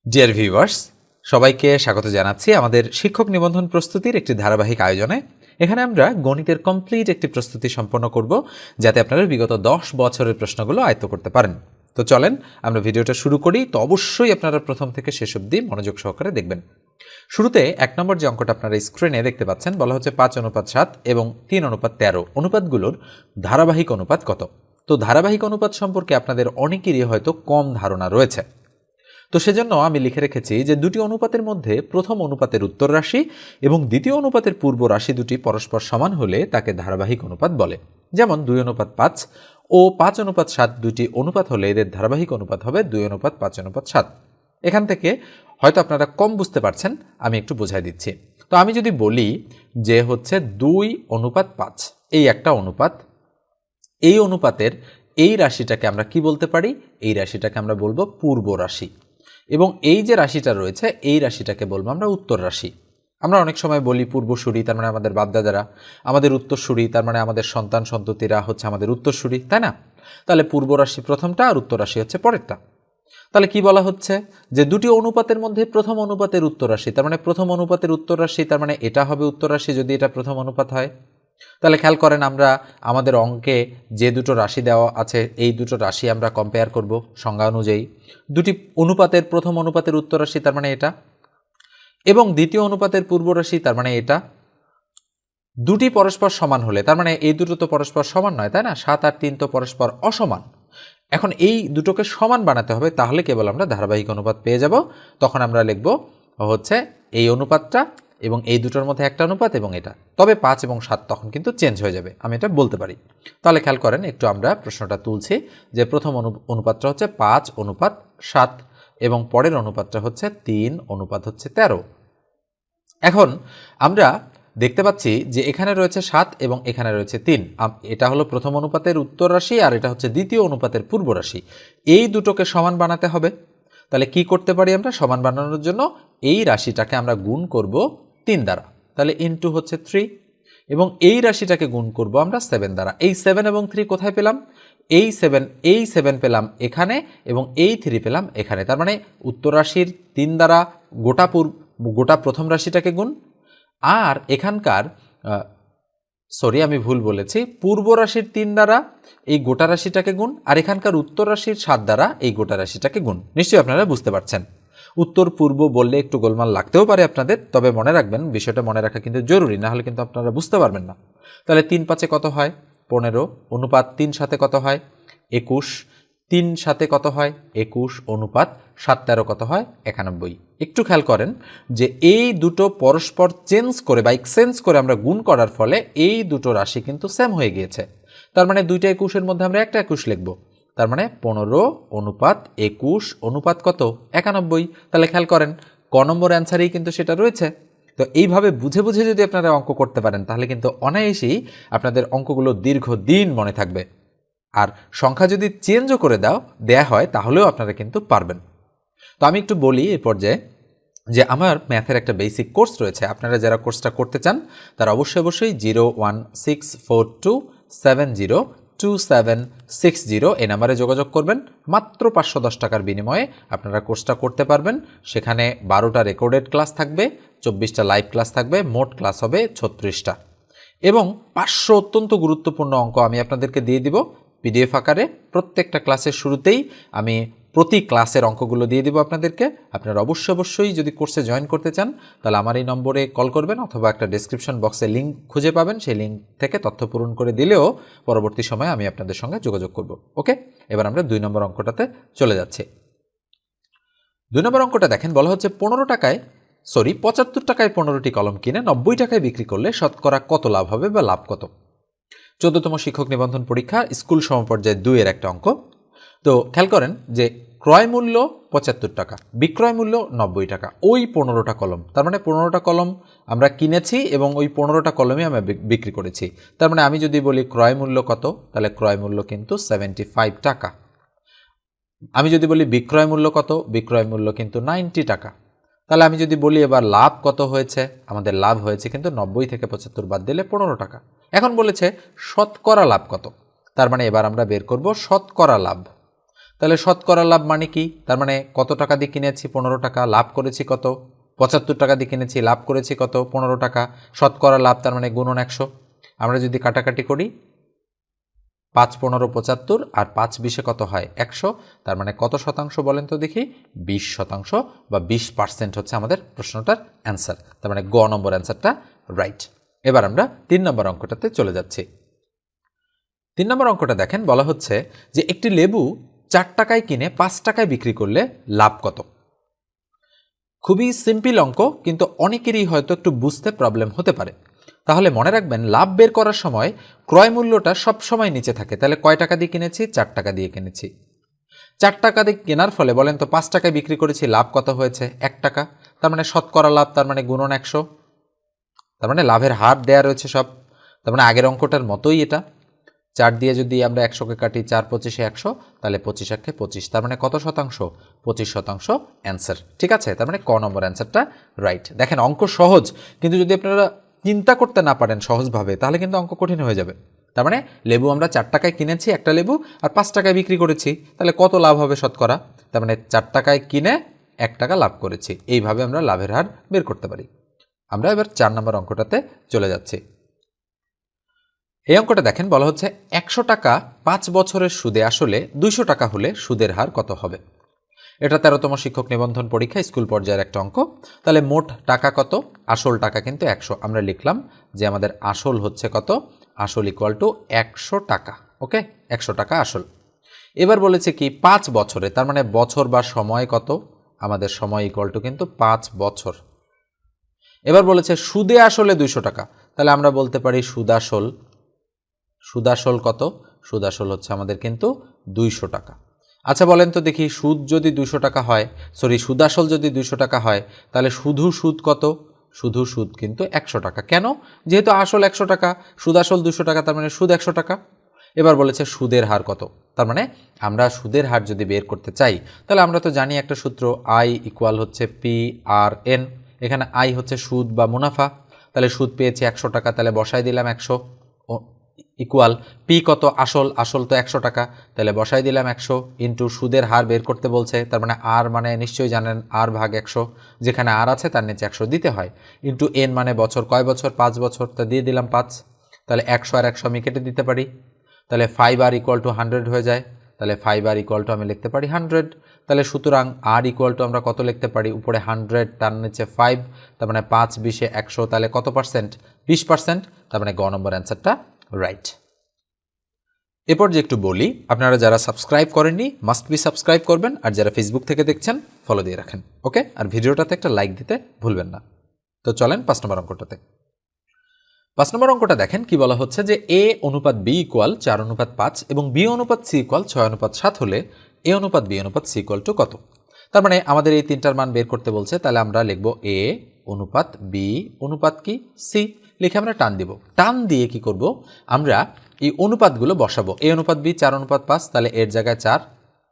Dear viewers, সবাইকে স্বাগত জানাচ্ছি আমাদের শিক্ষক নিবন্ধন প্রস্তুতির একটি ধারাবাহিক আয়োজনে। এখানে আমরা গণিতের কমপ্লিট একটি প্রস্তুতি সম্পন্ন করব, যাতে আপনারা বিগত 10 বছরের প্রশ্নগুলো আয়ত্ত করতে পারেন। তো চলেন আমরা ভিডিওটা শুরু করি। তো অবশ্যই আপনারা প্রথম থেকে শেষ অবধি মনোযোগ সহকারে দেখবেন। শুরুতে 1 নম্বর যে অঙ্কটা আপনারা স্ক্রিনে দেখতে পাচ্ছেন, বলা হচ্ছে 5:7 এবং 3:13 অনুপাতগুলোর ধারাবাহিক অনুপাত কত। তো ধারাবাহিক অনুপাত সম্পর্কে আপনাদের অনেকেরই হয়তো কম ধারণা রয়েছে। তো সেজন্য আমি লিখে রেখেছি যে দুটি অনুপাতের মধ্যে প্রথম অনুপাতের উত্তর রাশি এবং দ্বিতীয় অনুপাতের পূর্ব রাশি দুটি পরস্পর সমান হলে তাকে ধারাবাহিক অনুপাত বলে। যেমন 2:5 ও 5:7 দুটি অনুপাত হলে এদের ধারাবাহিক অনুপাত হবে 2:5:7। এখান থেকে হয়তো আপনারা কম বুঝতে পারছেন, আমি একটু বোঝাই দিচ্ছি। তো আমি যদি বলি যে হচ্ছে 2:5 এই একটা অনুপাত, এই অনুপাতের এই রাশিটাকে আমরা কি বলতে পারি? এই রাশিটাকে আমরা বলবো পূর্ব রাশি, এবং এই যে রাশিটা রয়েছে এই রাশিটাকে বলবো আমরা উত্তর রাশি। আমরা অনেক সময় বলি পূর্বসূরি, তার মানে আমাদের বাপদাদারা, আমাদের উত্তরসূরি তার মানে আমাদের সন্তান সন্ততিরা হচ্ছে আমাদের উত্তরসূরি, তাই না? তাহলে পূর্ব রাশি প্রথমটা আর উত্তর রাশি হচ্ছে পরেরটা। তাহলে কি বলা হচ্ছে যে দুটি অনুপাতের মধ্যে প্রথম অনুপাতের উত্তর রাশি, তার মানে প্রথম অনুপাতের উত্তর রাশি, তার মানে এটা হবে উত্তর রাশি যদি এটা প্রথম অনুপাত হয়। তাহলে খেয়াল করেন, আমরা আমাদের অঙ্কে যে দুটো রাশি দেওয়া আছে এই দুটো রাশি আমরা কম্পেয়ার করব সংজ্ঞা অনুযায়ী। দুটি অনুপাতের প্রথম অনুপাতের উত্তর রাশি তার মানে এটা, এবং দ্বিতীয় অনুপাতের পূর্ব রাশি তার মানে এটা। দুটি পরস্পর সমান হলে, তার মানে এই দুটো তো পরস্পর সমান নয়, তাই না? 7 আর 3 তো পরস্পর অসমান। এখন এই দুটোকে সমান বানাতে হবে, তাহলে কেবল আমরা ধারাবাহিক অনুপাত পেয়ে যাব। তখন আমরা লিখব হচ্ছে এই অনুপাতটা এবং এই দুটোর মধ্যে একটা অনুপাত এবং এটা, তবে 5 এবং 7 তখন কিন্তু চেঞ্জ হয়ে যাবে, আমি এটা বলতে পারি। তাহলে খেয়াল করেন, একটু আমরা প্রশ্নটা তুলছি যে প্রথম অনুপাতটা হচ্ছে 5:7 এবং পরের অনুপাতটা হচ্ছে 3:13। এখন আমরা দেখতে পাচ্ছি যে এখানে রয়েছে 7 এবং এখানে রয়েছে 3। এটা হলো প্রথম অনুপাতের উত্তর রাশি আর এটা হচ্ছে দ্বিতীয় অনুপাতের পূর্ব রাশি। এই দুটোকে সমান বানাতে হবে। তাহলে কি করতে পারি আমরা? সমান বানানোর জন্য এই রাশিটাকে আমরা গুণ করব 3 দ্বারা, তাহলে ইনটু হচ্ছে 3, এবং এই রাশিটাকে গুণ করব আমরা 7 দ্বারা। এই 7 এবং 3 কোথায় পেলাম? এই 7 পেলাম এখানে এবং এই 3 পেলাম এখানে। তার মানে উত্তর রাশির 3 দ্বারা গোটা প্রথম রাশিটাকে গুণ, আর এখানকার আমি ভুল বলেছি, পূর্ব রাশির 3 দ্বারা এই গোটা রাশিটাকে গুণ, আর এখানকার উত্তর রাশির 7 দ্বারা এই গোটা রাশিটাকে গুণ। নিশ্চয়ই আপনারা বুঝতে পারছেন। উত্তর পূর্ব বললে একটু গোলমাল লাগতেও পারে আপনাদের, তবে মনে রাখবেন বিষয়টা মনে রাখা কিন্তু জরুরি, না হলে কিন্তু আপনারা বুঝতে পারবেন না। তাহলে 3×5 কত হয়? 15 অনুপাত 3 সাথে কত হয়? 21। 3 সাথে কত হয়? 21 অনুপাত 7×13 কত হয়? 91। একটু খেয়াল করেন যে এই দুটো পরস্পর চেঞ্জ করে বা এক্সচেঞ্জ করে আমরা গুণ করার ফলে এই দুটো রাশি কিন্তু সেম হয়ে গিয়েছে। তার মানে দুইটা 21-এর মধ্যে আমরা একটা 21 লিখব। তার মানে 15 অনুপাত 21 অনুপাত কত? 91। তাহলে খেয়াল করেন ক নম্বর অ্যান্সারেই কিন্তু সেটা রয়েছে। তো এইভাবে বুঝে বুঝে যদি আপনারা অঙ্ক করতে পারেন, তাহলে কিন্তু অনায়াসেই আপনাদের অঙ্কগুলো দীর্ঘদিন মনে থাকবে। আর সংখ্যা যদি চেঞ্জও করে দেয়া হয় তাহলেও আপনারা কিন্তু পারবেন। তো আমি একটু বলি এই পর্যায়ে যে আমার ম্যাথের একটা বেসিক কোর্স রয়েছে। আপনারা যারা কোর্সটা করতে চান তারা অবশ্যই 01642702760 এই নাম্বারে যোগাযোগ করবেন। মাত্র 510 টাকার বিনিময়ে আপনারা কোর্সটা করতে পারবেন। সেখানে 12টা রেকর্ডেড ক্লাস থাকবে, 24টা লাইভ ক্লাস থাকবে, মোট ক্লাস হবে 36টা, এবং 500 অত্যন্ত গুরুত্বপূর্ণ অঙ্ক আমি আপনাদেরকে দিয়ে দিব পিডিএফ আকারে। প্রত্যেকটা ক্লাসের শুরুতেই আমি প্রতি ক্লাসের অঙ্কগুলো দিয়ে দিব আপনাদেরকে। আপনারা অবশ্যই যদি কোর্সে জয়েন করতে চান তাহলে আমার এই নম্বরে কল করবেন, অথবা একটা ডেসক্রিপশন বক্সে লিঙ্ক খুঁজে পাবেন, সেই লিঙ্ক থেকে তথ্য পূরণ করে দিলেও পরবর্তী সময়ে আমি আপনাদের সঙ্গে যোগাযোগ করব। ওকে, এবার আমরা 2 নম্বর অঙ্কটাতে চলে যাচ্ছি। 2 নম্বর অঙ্কটা দেখেন, বলা হচ্ছে 75 টাকায় 15টি কলম কিনে 90 টাকায় বিক্রি করলে শতকরা কত লাভ হবে বা লাভ কত? 14তম শিক্ষক নিবন্ধন পরীক্ষা স্কুল সমপর্যায়ে 2-এর একটা অঙ্ক। তো খেয়াল করেন যে ক্রয় মূল্য 75 টাকা, বিক্রয় মূল্য 90 টাকা, ওই 15টা কলম, তার মানে 15টা কলম আমরা কিনেছি এবং ওই 15টা কলমই আমরা বিক্রি করেছি। তার মানে আমি যদি বলি ক্রয় মূল্য কত, তাহলে ক্রয় মূল্য কিন্তু 75 টাকা। আমি যদি বলি বিক্রয় মূল্য কত, বিক্রয় মূল্য কিন্তু 90 টাকা। তাহলে আমি যদি বলি এবার লাভ কত হয়েছে, আমাদের লাভ হয়েছে কিন্তু 90 থেকে 75 বাদ দিলে 15 টাকা। এখন বলেছে শতকরা লাভ কত, তার মানে এবার আমরা বের করব শতকরা লাভ। তাহলে শতকরা লাভ মানে কি? তার মানে কত টাকা দিয়ে কিনেছি? 15 টাকা। লাভ করেছি কত? 75 টাকা দিয়ে কিনেছি, লাভ করেছি কত? 15 টাকা। শতকরা লাভ তার মানে গুণন 100। আমরা যদি কাটাকাটি করি 5 15 75 আর 5 20 কত হয়? 100। তার মানে কত শতাংশ বলেন তো দেখি? 20% বা 20% হচ্ছে আমাদের প্রশ্নটার অ্যান্সার। তার মানে গ নম্বর অ্যান্সারটা রাইট। এবার আমরা 3 নম্বর অঙ্কটাতে চলে যাচ্ছি। 3 নম্বর অঙ্কটা দেখেন, বলা হচ্ছে যে একটি লেবু 4 টাকায় কিনে 5 টাকায় বিক্রি করলে লাভ কত? খুবই সিম্পল অঙ্ক, কিন্তু অনেকেরই হয়তো একটু বুঝতে প্রবলেম হতে পারে। তাহলে মনে রাখবেন, লাভ বের করার সময় ক্রয় মূল্যটা সবসময় নিচে থাকে। তাহলে কয় টাকা দিয়ে কিনেছি? 4 টাকা দিয়ে কিনেছি। 4 টাকা দিয়ে কেনার ফলে বলেন তো 5 টাকায় বিক্রি করেছি, লাভ কত হয়েছে? 1 টাকা। তার মানে শতকরা লাভ তার মানে গুণন 100। তার মানে লাভের হার দেয়া রয়েছে সব। তার মানে আগের অঙ্কটার মতোই এটা। 4 দিয়ে যদি আমরা 100কে কাটি, 4 25 100, তাহলে 25 1 25। তার মানে কত শতাংশ? 25% অ্যান্সার। ঠিক আছে, তার মানে ক নম্বর অ্যান্সারটা রাইট। দেখেন অঙ্ক সহজ, কিন্তু যদি আপনারা চিন্তা করতে না পারেন সহজভাবে, তাহলে কিন্তু অঙ্ক কঠিন হয়ে যাবে। তার মানে লেবু আমরা 4 টাকায় কিনেছি একটা লেবু, আর 5 টাকায় বিক্রি করেছি, তাহলে কত লাভ হবে শতকরা? তার মানে 4 টাকায় কিনে 1 টাকা লাভ করেছি। এইভাবে আমরা লাভের হার বের করতে পারি। আমরা এবার 4 নম্বর অঙ্কটাতে চলে যাচ্ছি। এই অঙ্কটা দেখেন, বলা হচ্ছে 100 টাকা 5 বছরের সুদে আসলে 200 টাকা হলে সুদের হার কত হবে? এটা 13তম শিক্ষক নিবন্ধন পরীক্ষা স্কুল পর্যায়ের একটা অঙ্ক। তাহলে মোট টাকা কত? আসল টাকা কিন্তু 100। আমরা লিখলাম যে আমাদের আসল হচ্ছে কত? আসল ইকুয়াল টু 100 টাকা। ওকে, 100 টাকা আসল। এবার বলেছে কি 5 বছরে, তার মানে বছর বা সময় কত? আমাদের সময় ইকুয়াল টু কিন্তু 5 বছর। এবার বলেছে সুদে আসলে 200 টাকা, তাহলে আমরা বলতে পারি সুদাসল। সুদাসল কত? সুদাসল হচ্ছে আমাদের কিন্তু 200 টাকা। আচ্ছা বলেন তো দেখি, সুদ যদি 200 টাকা হয়, সুদাসল যদি 200 টাকা হয়, তাহলে শুধু সুদ কত? শুধু সুদ কিন্তু 100 টাকা। কেন? যেহেতু আসল 100 টাকা, সুদাসল 200 টাকা, তার মানে সুদ 100 টাকা। এবার বলেছে সুদের হার কত? তার মানে আমরা সুদের হার যদি বের করতে চাই, তাহলে আমরা তো জানি একটা সূত্র, আই ইকুয়াল হচ্ছে পি আর এন। এখানে আই হচ্ছে সুদ বা মুনাফা। তাহলে সুদ পেয়েছি 100 টাকা, তাহলে বসাই দিলাম 100 ইকুয়াল পি কত? আসল। আসল তো 100 টাকা, তাহলে বসাই দিলাম 100 ইন্টু সুদের হার বের করতে বলছে। তার মানে আর মানে নিশ্চয়ই জানেন আর ভাগ 100, যেখানে আর আছে তার নিচে 100 দিতে হয়। ইন্টু এন মানে বছর, কয় বছর? 5 বছর, তা দিয়ে দিলাম 5। তাহলে 100 আর 100 আমি কেটে দিতে পারি। তাহলে 5 আর ইকুয়াল টু 100 হয়ে যায়। তাহলে 5 আর ইকুয়াল টু আমি লিখতে পারি 100। তাহলে সুতরাং আর ইকুয়াল টু আমরা কত লিখতে পারি? উপরে 100, তার নিচে 5, তার মানে 5 20 100, তাহলে কত পার্সেন্ট? 20%। তার মানে গ নম্বর অ্যান্সারটা রাইট। এরপর যে একটু বলি, আপনারা যারা সাবস্ক্রাইব করেননি মাস্ট বি সাবস্ক্রাইব করবেন, আর যারা ফেসবুক থেকে দেখছেন ফলো দিয়ে রাখেন। ওকে, আর ভিডিওটাতে একটা লাইক দিতে ভুলবেন না। তো চলেন 5 নম্বর অঙ্কটাতে। 5 নম্বর অঙ্কটা দেখেন কি বলা হচ্ছে যে এ অনুপাত বি ইকুয়াল 4:5 এবং বি অনুপাত সি ইকুয়াল 6:7 হলে এ অনুপাত বি অনুপাত সি ইকুয়াল টু কত? তার মানে আমাদের এই তিনটার মান বের করতে বলছে। তাহলে আমরা লিখব এ অনুপাত বি অনুপাত কি সি, লিখে আমরা টান দিব। টান দিয়ে কি করব? আমরা এই অনুপাতগুলো বসাবো। এ অনুপাত বি 4:5, তাহলে এর জায়গায় 4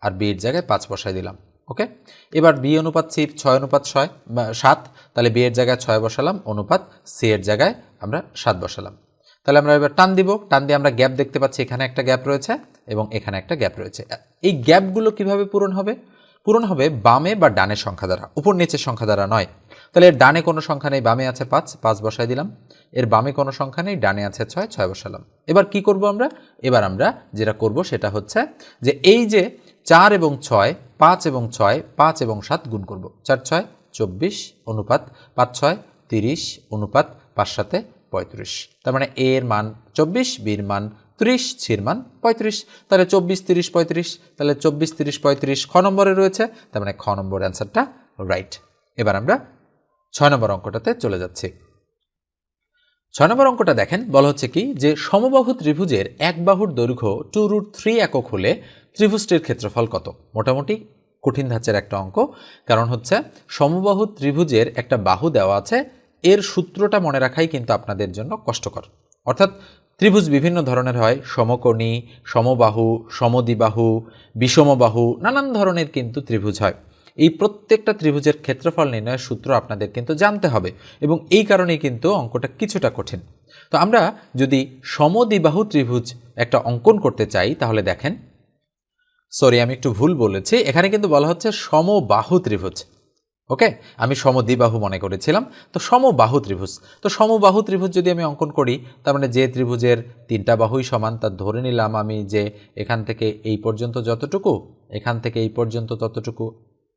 আর বি এর জায়গায় 5 বসাই দিলাম। ওকে, এবার বি অনুপাত সি 6:7, তাহলে বি এর জায়গায় 6 বসালাম, অনুপাত সি এর জায়গায় আমরা 7 বসালাম। তাহলে আমরা এবার টান দিব। টান দিয়ে আমরা গ্যাপ দেখতে পাচ্ছি, এখানে একটা গ্যাপ রয়েছে এবং এখানে একটা গ্যাপ রয়েছে। এই গ্যাপগুলো কিভাবে পূরণ হবে? পূরণ হবে বামে বা ডানের সংখ্যা দ্বারা, উপর নিচের সংখ্যা দ্বারা নয়। তাহলে এর ডানে কোনো সংখ্যা নেই, বামে আছে 5, 5 বসাই দিলাম। এর বামে কোনো সংখ্যা নেই, ডানে আছে 6, 6 বসালাম। এবার কি করব আমরা? এবার আমরা যেটা করব সেটা হচ্ছে যে এই যে 4 এবং 6, 5 এবং 6, 5 এবং 7 গুণ করব। 4 6 24 অনুপাত 5 6 30 অনুপাত 5 7 35। তার মানে এ এর মান 24, বির মান 30, সির মান 35। তাহলে 24 30 35, তাহলে 24 30 35 খ নম্বরে রয়েছে। তার মানে খ নম্বর অ্যান্সারটা রাইট। এবার আমরা 6 নম্বর অঙ্কটাতে চলে যাচ্ছি। 6 নম্বর অঙ্কটা দেখেন, বলা হচ্ছে কি যে সমবাহু ত্রিভুজের এক বাহুর দৈর্ঘ্য 2√3 একক হলে ত্রিভুজটির ক্ষেত্রফল কত? মোটামুটি কঠিন ধাঁচের একটা অঙ্ক, কারণ হচ্ছে সমবাহু ত্রিভুজের একটা বাহু দেওয়া আছে, এর সূত্রটা মনে রাখাই কিন্তু আপনাদের জন্য কষ্টকর। অর্থাৎ ত্রিভুজ বিভিন্ন ধরনের হয়, সমকোণী, সমবাহু, সমদ্বিবাহু, বিষমবাহু, নানান ধরনের কিন্তু ত্রিভুজ হয়। এই প্রত্যেকটা ত্রিভুজের ক্ষেত্রফল নির্ণয়ের সূত্র আপনাদের কিন্তু জানতে হবে, এবং এই কারণেই কিন্তু অঙ্কটা কিছুটা কঠিন। তো আমরা যদি সমদ্বিবাহু ত্রিভুজ একটা অঙ্কন করতে চাই, তাহলে দেখেন সরি, আমি একটু ভুল বলেছি, এখানে কিন্তু বলা হচ্ছে সমবাহু ত্রিভুজ। ওকে, আমি সমদ্বিবাহু মনে করেছিলাম, তো সমবাহু ত্রিভুজ। তো সমবাহু ত্রিভুজ যদি আমি অঙ্কন করি, তার মানে যে ত্রিভুজের তিনটা বাহুই সমান, তা ধরে নিলাম আমি যে এখান থেকে এই পর্যন্ত যতটুকু, এখান থেকে এই পর্যন্ত ততটুকু,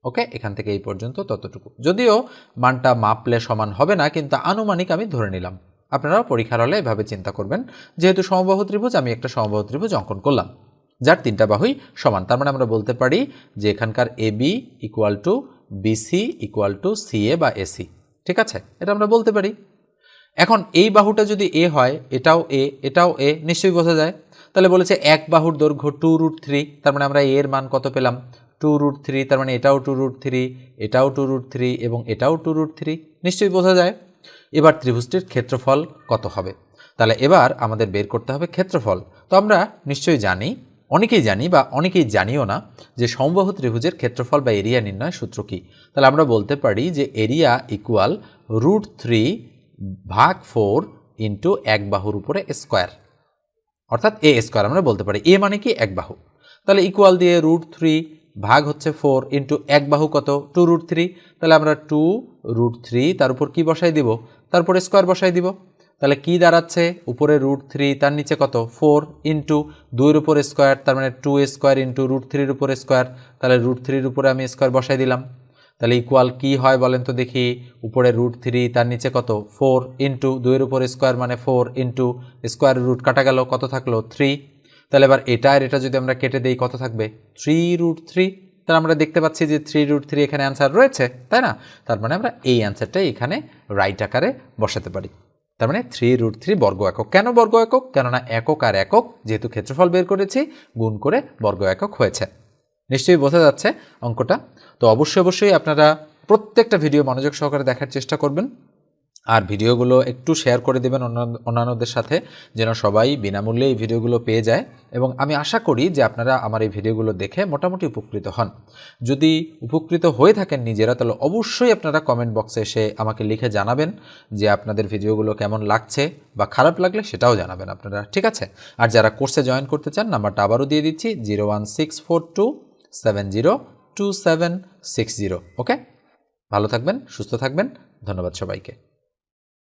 ওকে, এখান থেকে এই পর্যন্ত ততটুকু। যদিও মানটা মাপলে সমান হবে না, কিন্তু আনুমানিক আমি ধরে নিলাম। আপনারাও পরীক্ষার হলে এভাবে চিন্তা করবেন, যেহেতু সমবাহু ত্রিভুজ, আমি একটা সমবাহু ত্রিভুজ অঙ্কন করলাম যার তিনটা বাহুই সমান। তার মানে আমরা বলতে পারি যে এখানকার AB equal to BC equal to CA বা এসি। ঠিক আছে, এটা আমরা বলতে পারি। এখন এই বাহুটা যদি এ হয়, এটাও এ, এটাও এ, নিশ্চয়ই বোঝা যায়। তাহলে বলেছে এক বাহুর দৈর্ঘ্য 2√3, তার মানে আমরা এর মান কত পেলাম? 2√3। তার মানে এটাও 2√3, এটাও 2√3 এবং এটাও 2√3, নিশ্চয়ই বোঝা যায়। এবার ত্রিভুজটির ক্ষেত্রফল কত হবে? তাহলে এবার আমাদের বের করতে হবে ক্ষেত্রফল। তো আমরা নিশ্চয়ই জানি, অনেকেই জানি বা অনেকেই জানিও না, যে সমবাহু ত্রিভুজের ক্ষেত্রফল বা এরিয়া নির্ণয় সূত্র কী। তাহলে আমরা বলতে পারি যে এরিয়া ইকুয়াল √3/4 ইন্টু এক বাহুর উপরে স্কোয়ার, অর্থাৎ এ স্কোয়ার আমরা বলতে পারি। এ মানে কি? এক বাহু। তাহলে ইকুয়াল দিয়ে √3 ভাগ হচ্ছে 4 ইন্টু এক বাহু কত? 2√3। তাহলে আমরা 2√3 তার উপর কি বসাই দিব? তারপরে স্কোয়ার বসাই দিব। তাহলে কি দাঁড়াচ্ছে? উপরে √3, তার নিচে কত? 4 ইন্টু 2-এর উপর স্কোয়ার, তার মানে 2 স্কোয়ার ইন্টু √3-এর উপর স্কোয়ার। তাহলে √3-এর উপরে আমি স্কোয়ার বসাই দিলাম। তাহলে ইকুয়াল কি হয় বলেন তো দেখি? উপরে √3, তার নিচে কত? 4 ইন্টু 2-এর উপর স্কোয়ার মানে 4 ইন্টু স্কোয়ার রুট কাটা গেল, কত থাকলো? 3। তাহলে এবার এটা আর এটা যদি আমরা কেটে দেই, কত থাকবে? 3√3। তাহলে আমরা দেখতে পাচ্ছি যে 3√3 এখানে অ্যান্সার রয়েছে, তাই না? তার মানে আমরা এই অ্যান্সারটাই এখানে রাইট আকারে বসাতে পারি। তার মানে 3√3 বর্গ একক। কেন বর্গ একক? কেননা একক আর একক যেহেতু ক্ষেত্রফল বের করেছি, গুণ করে বর্গ একক হয়েছে। নিশ্চয়ই বোঝা যাচ্ছে অঙ্কটা। তো অবশ্যই আপনারা প্রত্যেকটা ভিডিও মনোযোগ সহকারে দেখার চেষ্টা করবেন, আর ভিডিওগুলো একটু শেয়ার করে দেবেন অন্যান্যদের সাথে, যেন সবাই বিনামূল্যে এই ভিডিওগুলো পেয়ে যায়। এবং আমি আশা করি যে আপনারা আমার এই ভিডিওগুলো দেখে মোটামুটি উপকৃত হন। যদি উপকৃত হয়ে থাকেন নিজেরা, তাহলে অবশ্যই আপনারা কমেন্ট বক্সে এসে আমাকে লিখে জানাবেন যে আপনাদের ভিডিওগুলো কেমন লাগছে, বা খারাপ লাগলে সেটাও জানাবেন আপনারা। ঠিক আছে? আর যারা কোর্সে জয়েন করতে চান, নাম্বারটা আবারও দিয়ে দিচ্ছি, 01642702760। ওকে, ভালো থাকবেন, সুস্থ থাকবেন। ধন্যবাদ সবাইকে।